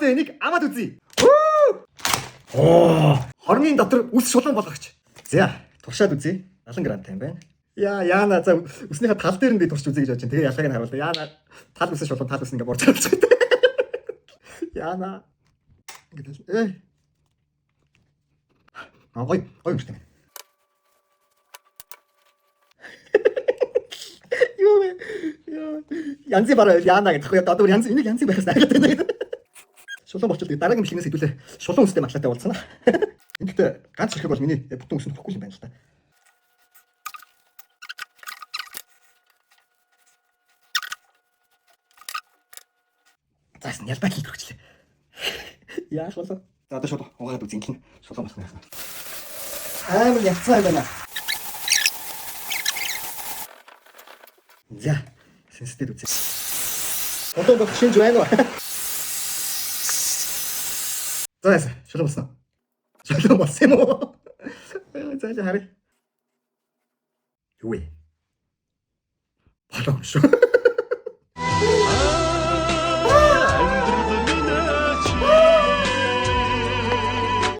Одоо энийг амаад үзье. Хорны дотор үс шулуун болгогч. За, туршаад үзье. 70 г тайм байна. Яана за үснийхээ тал дээр нь би турш үзье гэж бодож байна. Тэгээ ялгааг нь харуулъя. Яана тал үс шулуун тал үс ингээ борж авч байгаа. Яана. Ингээ гой юм. Янзи бараа яана гэдэг. Одоо бүр янзи энийг янзи байхаас айгаад байна. Шулуун болчихлоо. Дараагийн бэлгээс хэдүүлээ. Шулуун үстэй маглаатай уулзсан. Ингээд ганц хэрэг бол миний бүтэн үс нь хөхгүй юм байна л та. Заасан ялбаа хийх хэрэгчлээ. Яа шулуун. За одоо шулуун угаад үзин гин. Шулуун болсон юм. Амар яцсан юм байна. За, сэнстэй үзье. Одоо баг шинж байна уу? За, шулуун болсон. Шулуун болсон юм уу? За, харъя. Юу вэ? Болоо шүү.